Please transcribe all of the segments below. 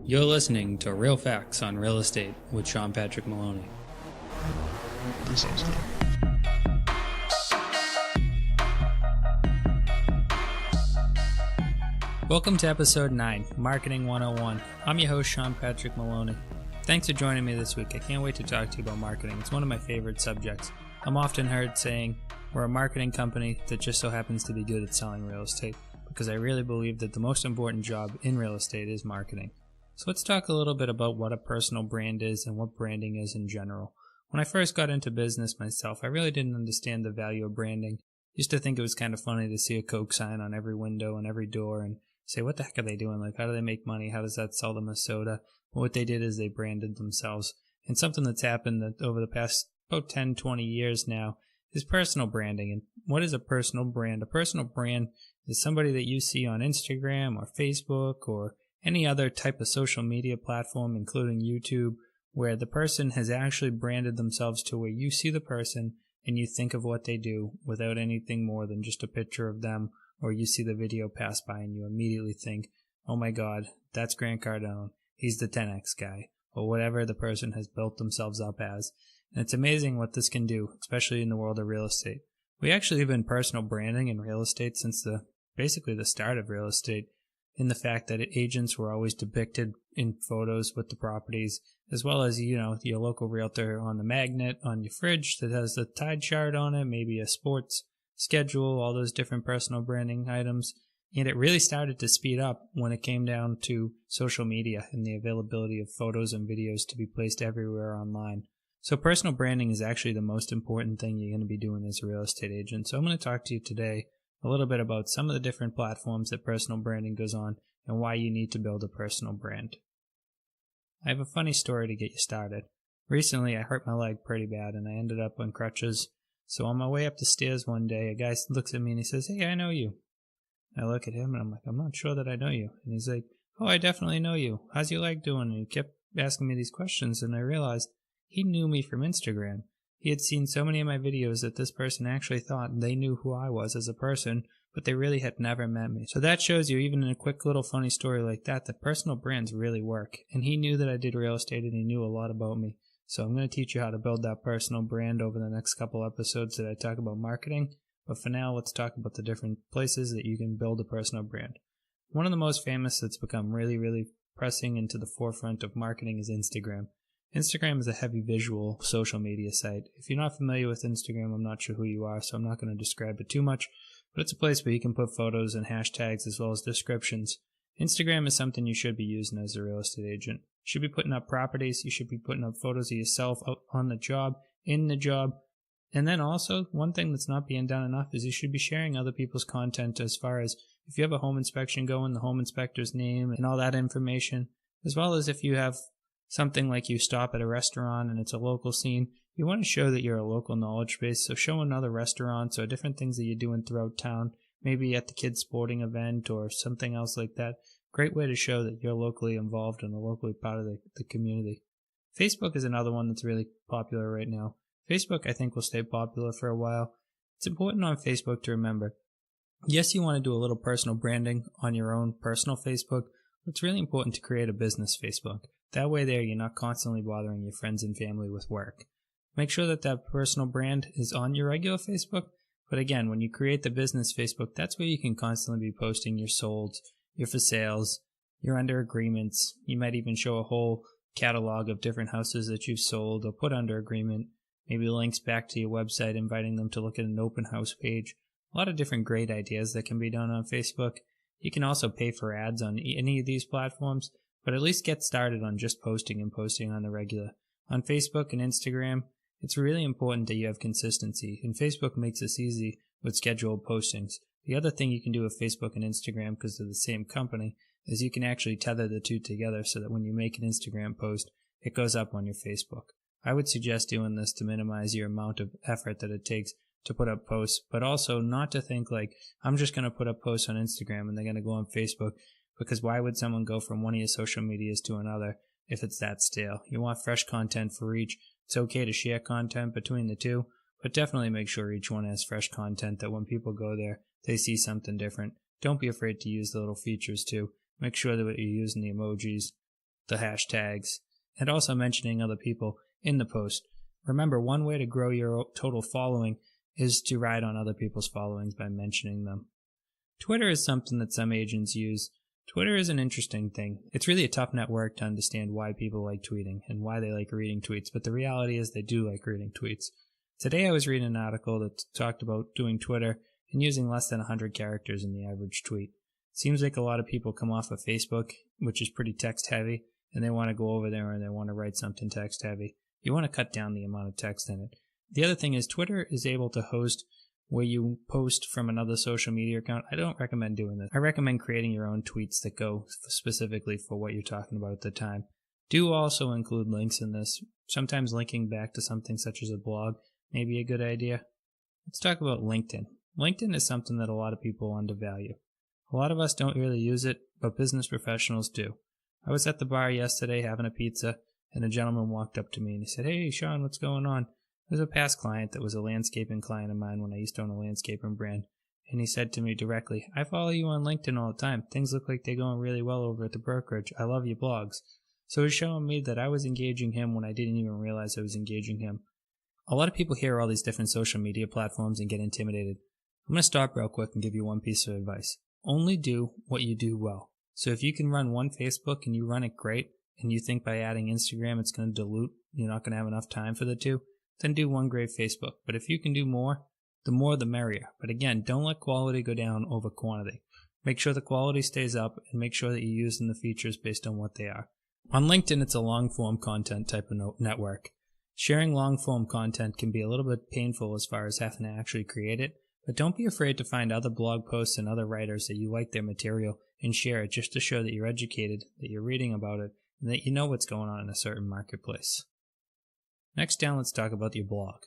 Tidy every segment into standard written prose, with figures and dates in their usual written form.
You're listening to Real Facts on Real Estate with Sean Patrick Maloney. That sounds good. Welcome to episode 9, Marketing 101. I'm your host, Sean Patrick Maloney. Thanks for joining me this week. I can't wait to talk to you about marketing. It's one of my favorite subjects. I'm often heard saying we're a marketing company that just so happens to be good at selling real estate, because I really believe that the most important job in real estate is marketing. So let's talk a little bit about what a personal brand is and what branding is in general. When I first got into business myself, I really didn't understand the value of branding. Used to think it was kind of funny to see a Coke sign on every window and every door and say, what the heck are they doing? Like, how do they make money? How does that sell them a soda? But what they did is they branded themselves. And something that's happened that over the past about 10, 20 years now is personal branding. And what is a personal brand? A personal brand is somebody that you see on Instagram or Facebook or any other type of social media platform, including YouTube, where the person has actually branded themselves to where you see the person and you think of what they do without anything more than just a picture of them, or you see the video pass by and you immediately think, oh my God, that's Grant Cardone. He's the 10X guy, or whatever the person has built themselves up as. And it's amazing what this can do, especially in the world of real estate. We actually have been personal branding in real estate since basically the start of real estate, in the fact that agents were always depicted in photos with the properties, as well as, your local realtor on the magnet on your fridge that has the tide chart on it, maybe a sports schedule, all those different personal branding items. And it really started to speed up when it came down to social media and the availability of photos and videos to be placed everywhere online. So personal branding is actually the most important thing you're going to be doing as a real estate agent. So I'm going to talk to you today a little bit about some of the different platforms that personal branding goes on and why you need to build a personal brand. I have a funny story to get you started. Recently, I hurt my leg pretty bad and I ended up on crutches. So on my way up the stairs one day, a guy looks at me and he says, "Hey, I know you." And I look at him and I'm like, "I'm not sure that I know you." And he's like, "Oh, I definitely know you. How's your leg doing?" And he kept asking me these questions and I realized he knew me from Instagram. He had seen so many of my videos that this person actually thought they knew who I was as a person, but they really had never met me. So that shows you, even in a quick little funny story like that personal brands really work. And he knew that I did real estate and he knew a lot about me. So I'm going to teach you how to build that personal brand over the next couple episodes that I talk about marketing. But for now, let's talk about the different places that you can build a personal brand. One of the most famous that's become really, really pressing into the forefront of marketing is Instagram. Instagram is a heavy visual social media site. If you're not familiar with Instagram, I'm not sure who you are, so I'm not going to describe it too much, but it's a place where you can put photos and hashtags as well as descriptions. Instagram is something you should be using as a real estate agent. You should be putting up properties, you should be putting up photos of yourself out on the job, in the job, and then also one thing that's not being done enough is you should be sharing other people's content, as far as if you have a home inspection going, the home inspector's name and all that information, as well as if you have something like you stop at a restaurant and it's a local scene, you want to show that you're a local knowledge base. So showing other restaurants or different things that you're doing throughout town, maybe at the kids' sporting event or something else like that. Great way to show that you're locally involved and a locally part of the community. Facebook is another one that's really popular right now. Facebook, I think, will stay popular for a while. It's important on Facebook to remember, yes, you want to do a little personal branding on your own personal Facebook, but it's really important to create a business Facebook. That way there, you're not constantly bothering your friends and family with work. Make sure that personal brand is on your regular Facebook. But again, when you create the business Facebook, that's where you can constantly be posting your solds, your for sales, your under agreements. You might even show a whole catalog of different houses that you've sold or put under agreement. Maybe links back to your website, inviting them to look at an open house page. A lot of different great ideas that can be done on Facebook. You can also pay for ads on any of these platforms, but at least get started on just posting on the regular. On Facebook and Instagram, it's really important that you have consistency, and Facebook makes this easy with scheduled postings. The other thing you can do with Facebook and Instagram, because they're the same company, is you can actually tether the two together so that when you make an Instagram post, it goes up on your Facebook. I would suggest doing this to minimize your amount of effort that it takes to put up posts, but also not to think like, I'm just going to put up posts on Instagram and they're going to go on Facebook. Because why would someone go from one of your social medias to another if it's that stale? You want fresh content for each. It's okay to share content between the two, but definitely make sure each one has fresh content that when people go there, they see something different. Don't be afraid to use the little features too. Make sure that you're using the emojis. the hashtags, and also mentioning other people in the post. Remember, one way to grow your total following is to ride on other people's followings by mentioning them. Twitter is something that some agents use. Twitter is an interesting thing. It's really a tough network to understand why people like tweeting and why they like reading tweets, but the reality is they do like reading tweets. Today I was reading an article that talked about doing Twitter and using less than 100 characters in the average tweet. It seems like a lot of people come off of Facebook, which is pretty text heavy, and they want to go over there and they want to write something text heavy. You want to cut down the amount of text in it. The other thing is Twitter is able to host where you post from another social media account. I don't recommend doing this. I recommend creating your own tweets that go specifically for what you're talking about at the time. Do also include links in this. Sometimes linking back to something such as a blog may be a good idea. Let's talk about LinkedIn. LinkedIn is something that a lot of people undervalue. A lot of us don't really use it, but business professionals do. I was at the bar yesterday having a pizza, and a gentleman walked up to me and he said, "Hey, Sean, what's going on?" There's a past client that was a landscaping client of mine when I used to own a landscaping brand, and he said to me directly, "I follow you on LinkedIn all the time. Things look like they're going really well over at the brokerage. I love your blogs." So it was showing me that I was engaging him when I didn't even realize I was engaging him. A lot of people hear all these different social media platforms and get intimidated. I'm going to stop real quick and give you one piece of advice. Only do what you do well. So if you can run one Facebook and you run it great, and you think by adding Instagram it's going to dilute, you're not going to have enough time for the two, then do one great Facebook. But if you can do more the merrier. But again, don't let quality go down over quantity. Make sure the quality stays up and make sure that you're using the features based on what they are. On LinkedIn, it's a long-form content type of network. Sharing long-form content can be a little bit painful as far as having to actually create it, but don't be afraid to find other blog posts and other writers that you like their material and share it just to show that you're educated, that you're reading about it, and that you know what's going on in a certain marketplace. Next down, let's talk about your blog.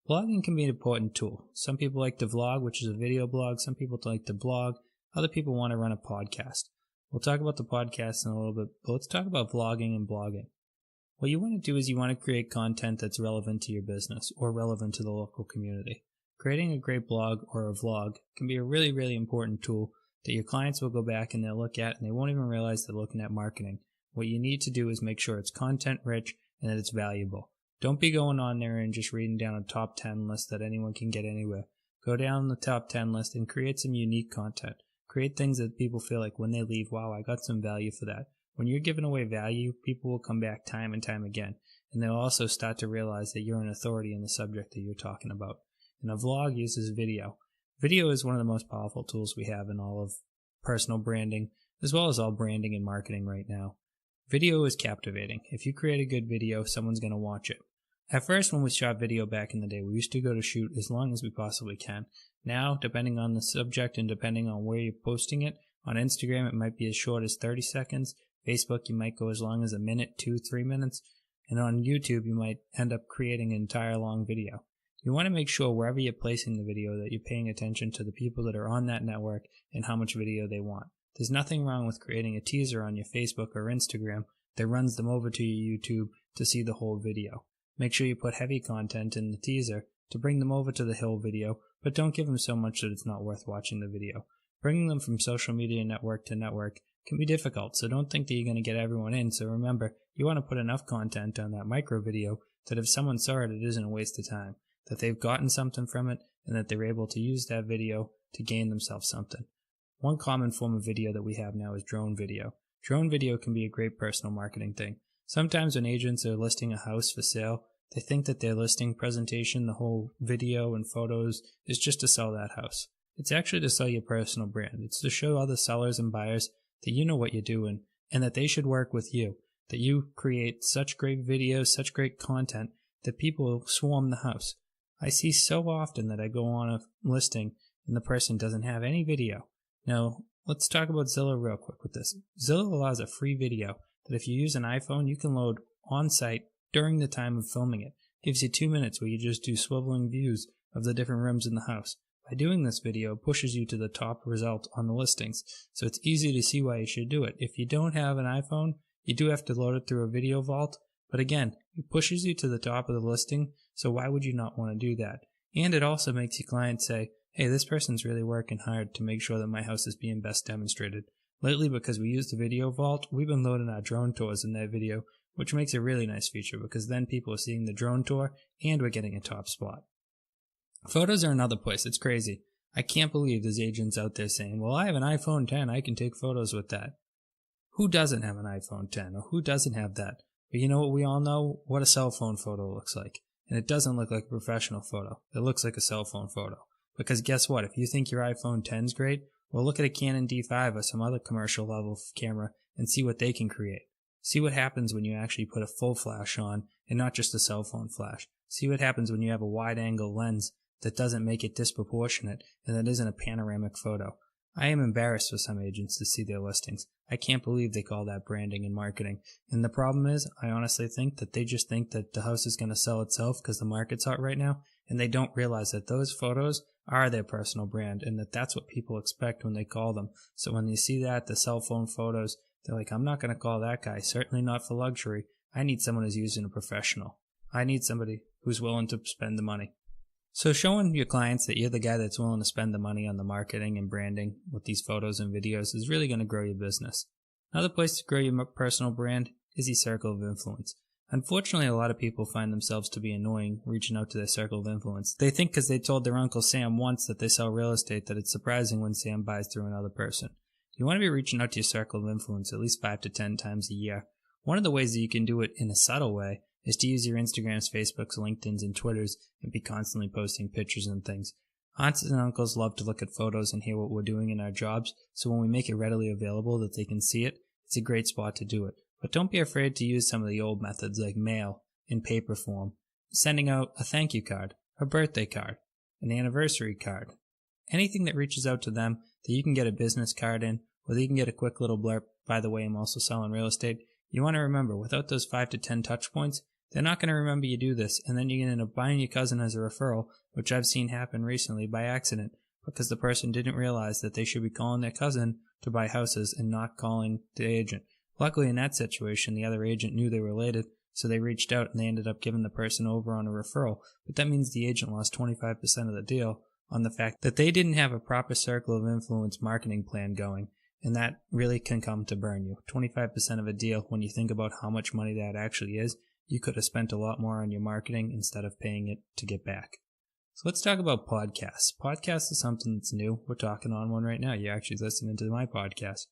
Blogging can be an important tool. Some people like to vlog, which is a video blog. Some people like to blog. Other people want to run a podcast. We'll talk about the podcast in a little bit, but let's talk about vlogging and blogging. What you want to do is you want to create content that's relevant to your business or relevant to the local community. Creating a great blog or a vlog can be a really, really important tool that your clients will go back and they'll look at and they won't even realize they're looking at marketing. What you need to do is make sure it's content rich and that it's valuable. Don't be going on there and just reading down a top 10 list that anyone can get anywhere. Go down the top 10 list and create some unique content. Create things that people feel like when they leave, wow, I got some value for that. When you're giving away value, people will come back time and time again. And they'll also start to realize that you're an authority in the subject that you're talking about. And a vlog uses video. Video is one of the most powerful tools we have in all of personal branding, as well as all branding and marketing right now. Video is captivating. If you create a good video, someone's going to watch it. At first, when we shot video back in the day, we used to go to shoot as long as we possibly can. Now, depending on the subject and depending on where you're posting it, on Instagram it might be as short as 30 seconds. Facebook, you might go as long as a minute, 2-3 minutes. And on YouTube, you might end up creating an entire long video. You want to make sure wherever you're placing the video that you're paying attention to the people that are on that network and how much video they want. There's nothing wrong with creating a teaser on your Facebook or Instagram that runs them over to your YouTube to see the whole video. Make sure you put heavy content in the teaser to bring them over to the whole video, but don't give them so much that it's not worth watching the video. Bringing them from social media network to network can be difficult, so don't think that you're going to get everyone in. So remember, you want to put enough content on that micro video that if someone saw it, it isn't a waste of time, that they've gotten something from it, and that they're able to use that video to gain themselves something. One common form of video that we have now is drone video. Drone video can be a great personal marketing thing. Sometimes when agents are listing a house for sale, they think that their listing presentation, the whole video and photos, is just to sell that house. It's actually to sell your personal brand. It's to show other sellers and buyers that you know what you're doing and that they should work with you, that you create such great videos, such great content that people swarm the house. I see so often that I go on a listing and the person doesn't have any video. Now, let's talk about Zillow real quick with this. Zillow allows a free video that if you use an iPhone, you can load on site during the time of filming it. Gives you 2 minutes where you just do swiveling views of the different rooms in the house. By doing this video, it pushes you to the top result on the listings, so it's easy to see why you should do it. If you don't have an iPhone, you do have to load it through a video vault, but again, it pushes you to the top of the listing, so why would you not want to do that? And it also makes your client say, hey, this person's really working hard to make sure that my house is being best demonstrated. Lately, because we use the video vault, we've been loading our drone tours in that video, which makes a really nice feature because then people are seeing the drone tour and we're getting a top spot. Photos are another place. It's crazy. I can't believe there's agents out there saying, well, I have an iPhone 10, I can take photos with that. Who doesn't have an iPhone 10 or who doesn't have that? But you know what we all know? What a cell phone photo looks like. And it doesn't look like a professional photo. It looks like a cell phone photo. Because guess what? If you think your iPhone 10 is great, well, look at a Canon D5 or some other commercial level camera and see what they can create. See what happens when you actually put a full flash on and not just a cell phone flash. See what happens when you have a wide angle lens that doesn't make it disproportionate and that isn't a panoramic photo. I am embarrassed for some agents to see their listings. I can't believe they call that branding and marketing. And the problem is, I honestly think that they just think that the house is going to sell itself because the market's hot right now, and they don't realize that those photos are their personal brand and that that's what people expect when they call them. So when they see that, the cell phone photos, they're like, I'm not going to call that guy, certainly not for luxury. I need someone who's using a professional. I need somebody who's willing to spend the money. So showing your clients that you're the guy that's willing to spend the money on the marketing and branding with these photos and videos is really going to grow your business. Another place to grow your personal brand is your circle of influence. Unfortunately, a lot of people find themselves to be annoying reaching out to their circle of influence. They think because they told their Uncle Sam once that they sell real estate that it's surprising when Sam buys through another person. You want to be reaching out to your circle of influence at least 5 to 10 times a year. One of the ways that you can do it in a subtle way is to use your Instagrams, Facebooks, LinkedIns, and Twitters and be constantly posting pictures and things. Aunts and uncles love to look at photos and hear what we're doing in our jobs, so when we make it readily available that they can see it, it's a great spot to do it. But don't be afraid to use some of the old methods like mail, in paper form, sending out a thank you card, a birthday card, an anniversary card. Anything that reaches out to them that you can get a business card in, or that you can get a quick little blurb, by the way, I'm also selling real estate. You want to remember, without those 5 to 10 touch points, they're not going to remember you do this, and then you're going to end up buying your cousin as a referral, which I've seen happen recently by accident, because the person didn't realize that they should be calling their cousin to buy houses and not calling the agent. Luckily, in that situation, the other agent knew they were related, so they reached out and they ended up giving the person over on a referral, but that means the agent lost 25% of the deal on the fact that they didn't have a proper circle of influence marketing plan going, and that really can come to burn you. 25% of a deal, when you think about how much money that actually is, you could have spent a lot more on your marketing instead of paying it to get back. So let's talk about podcasts. Podcasts is something that's new. We're talking on one right now. You're actually listening to my podcast.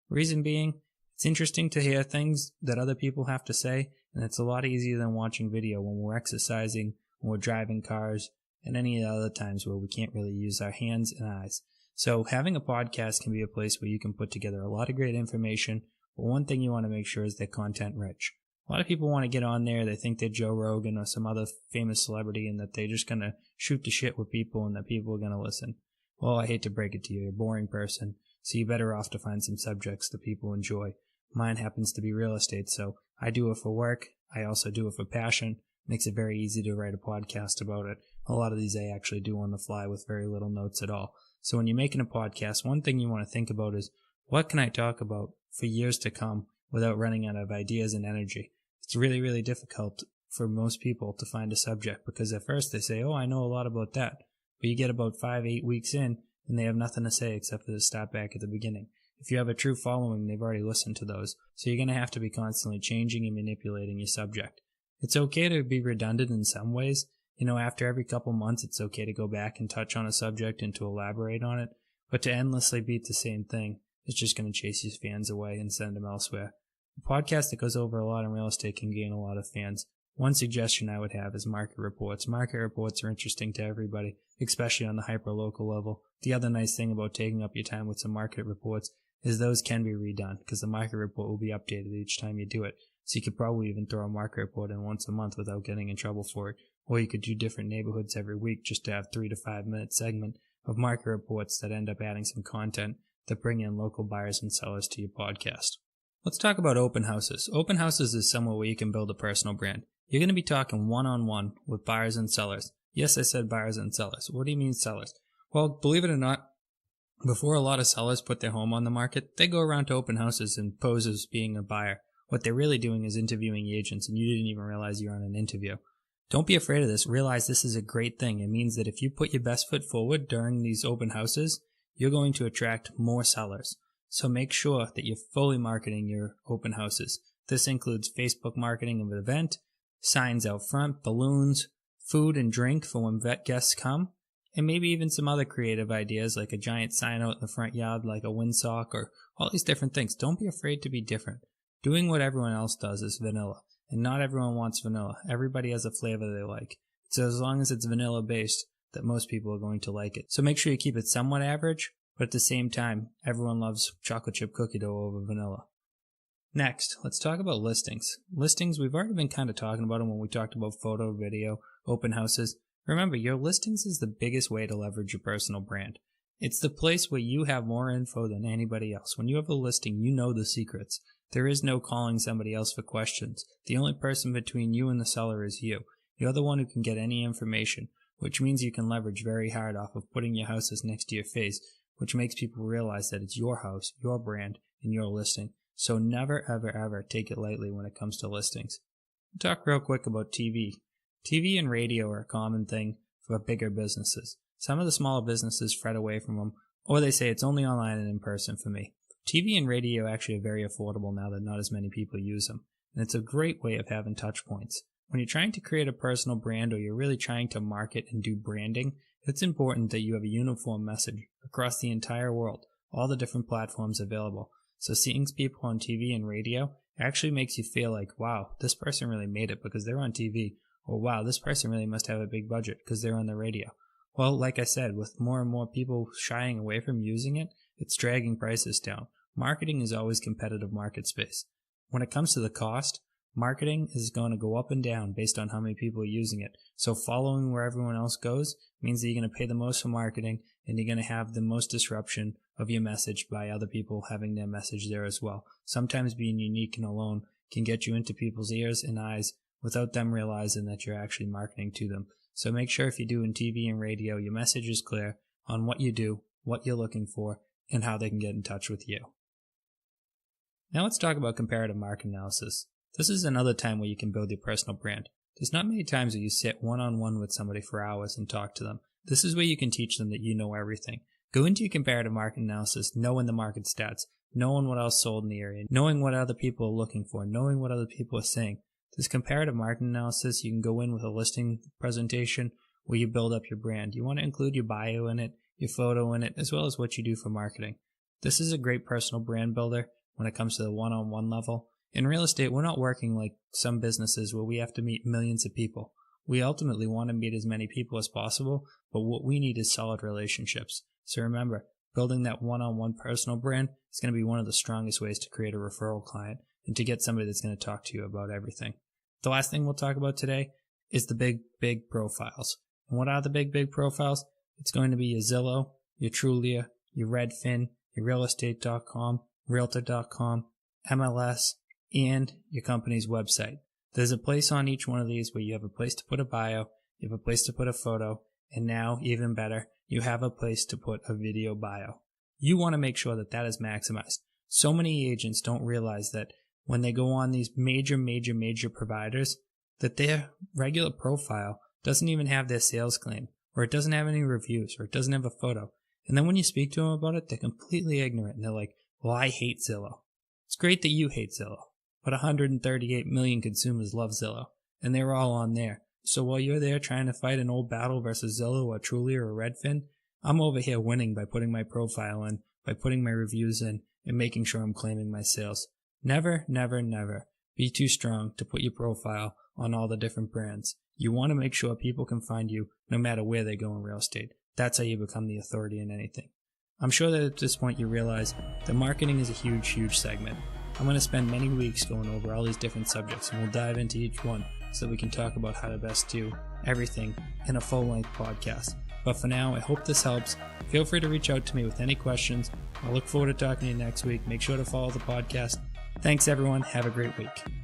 Reason being, it's interesting to hear things that other people have to say, and it's a lot easier than watching video when we're exercising, when we're driving cars, and any other times where we can't really use our hands and eyes. So having a podcast can be a place where you can put together a lot of great information, but one thing you want to make sure is they're content rich. A lot of people want to get on there, they think they're Joe Rogan or some other famous celebrity and that they're just going to shoot the shit with people and that people are going to listen. Well, I hate to break it to you, you're a boring person, so you're better off to find some subjects that people enjoy. Mine happens to be real estate, so I do it for work, I also do it for passion. Makes it very easy to write a podcast about it. A lot of these I actually do on the fly with very little notes at all. So when you're making a podcast, one thing you want to think about is, what can I talk about for years to come without running out of ideas and energy? It's really, really difficult for most people to find a subject because at first they say, oh, I know a lot about that. But you get about 5-8 weeks in and they have nothing to say except for to start back at the beginning. If you have a true following, they've already listened to those. So you're going to have to be constantly changing and manipulating your subject. It's okay to be redundant in some ways. You know, after every couple months, it's okay to go back and touch on a subject and to elaborate on it. But to endlessly beat the same thing is just going to chase your fans away and send them elsewhere. A podcast that goes over a lot in real estate can gain a lot of fans. One suggestion I would have is market reports. Market reports are interesting to everybody, especially on the hyper-local level. The other nice thing about taking up your time with some market reports is those can be redone because the market report will be updated each time you do it. So you could probably even throw a market report in once a month without getting in trouble for it. Or you could do different neighborhoods every week just to have 3 to 5 minute segment of market reports that end up adding some content that bring in local buyers and sellers to your podcast. Let's talk about open houses. Open houses is somewhere where you can build a personal brand. You're going to be talking one-on-one with buyers and sellers. Yes, I said buyers and sellers. What do you mean sellers? Well, believe it or not, before a lot of sellers put their home on the market, they go around to open houses and pose as being a buyer. What they're really doing is interviewing agents, and you didn't even realize you're on an interview. Don't be afraid of this. Realize this is a great thing. It means that if you put your best foot forward during these open houses, you're going to attract more sellers. So make sure that you're fully marketing your open houses. This includes Facebook marketing of an event, signs out front, balloons, food and drink for when vet guests come, and maybe even some other creative ideas like a giant sign out in the front yard like a windsock or all these different things. Don't be afraid to be different. Doing what everyone else does is vanilla, and not everyone wants vanilla. Everybody has a flavor they like. So as long as it's vanilla based, that most people are going to like it. So make sure you keep it somewhat average, but at the same time, everyone loves chocolate chip cookie dough over vanilla. Next, let's talk about listings. Listings, we've already been kind of talking about them when we talked about photo, video, open houses. Remember, your listings is the biggest way to leverage your personal brand. It's the place where you have more info than anybody else. When you have a listing, you know the secrets. There is no calling somebody else for questions. The only person between you and the seller is you. You're the one who can get any information, which means you can leverage very hard off of putting your houses next to your face, which makes people realize that it's your house, your brand, and your listing. So never, ever, ever take it lightly when it comes to listings. We'll talk real quick about TV. TV and radio are a common thing for bigger businesses. Some of the smaller businesses fret away from them, or they say it's only online and in person for me. TV and radio actually are very affordable now that not as many people use them, and it's a great way of having touch points. When you're trying to create a personal brand or you're really trying to market and do branding, it's important that you have a uniform message across the entire world, all the different platforms available. So seeing people on TV and radio actually makes you feel like, wow, this person really made it because they're on TV, or wow, this person really must have a big budget because they're on the radio. Well, like I said, with more and more people shying away from using it, it's dragging prices down. Marketing is always competitive market space. When it comes to the cost, marketing is going to go up and down based on how many people are using it. So following where everyone else goes means that you're going to pay the most for marketing and you're going to have the most disruption of your message by other people having their message there as well. Sometimes being unique and alone can get you into people's ears and eyes without them realizing that you're actually marketing to them. So make sure if you're doing TV and radio, your message is clear on what you do, what you're looking for, and how they can get in touch with you. Now let's talk about comparative market analysis. This is another time where you can build your personal brand. There's not many times where you sit one-on-one with somebody for hours and talk to them. This is where you can teach them that you know everything. Go into your comparative market analysis knowing the market stats, knowing what else sold in the area, knowing what other people are looking for, knowing what other people are saying. This comparative market analysis, you can go in with a listing presentation where you build up your brand. You want to include your bio in it, your photo in it, as well as what you do for marketing. This is a great personal brand builder when it comes to the one-on-one level. In real estate, we're not working like some businesses where we have to meet millions of people. We ultimately want to meet as many people as possible, but what we need is solid relationships. So remember, building that one-on-one personal brand is going to be one of the strongest ways to create a referral client and to get somebody that's going to talk to you about everything. The last thing we'll talk about today is the big profiles. And what are the big profiles? It's going to be your Zillow, your Trulia, your Redfin, your realestate.com, realtor.com, MLS, and your company's website. There's a place on each one of these where you have a place to put a bio, you have a place to put a photo, and now, even better, you have a place to put a video bio. You want to make sure that that is maximized. So many agents don't realize that when they go on these major providers, that their regular profile doesn't even have their sales claim, or it doesn't have any reviews, or it doesn't have a photo. And then when you speak to them about it, they're completely ignorant, and they're like, well, I hate Zillow. It's great that you hate Zillow, but 138 million consumers love Zillow, and they're all on there. So while you're there trying to fight an old battle versus Zillow or Trulia or Redfin, I'm over here winning by putting my profile in, by putting my reviews in, and making sure I'm claiming my sales. Never be too strong to put your profile on all the different brands. You want to make sure people can find you no matter where they go in real estate. That's how you become the authority in anything. I'm sure that at this point you realize that marketing is a huge segment. I'm going to spend many weeks going over all these different subjects, and we'll dive into each one so that we can talk about how to best do everything in a full-length podcast. But for now, I hope this helps. Feel free to reach out to me with any questions. I look forward to talking to you next week. Make sure to follow the podcast. Thanks, everyone. Have a great week.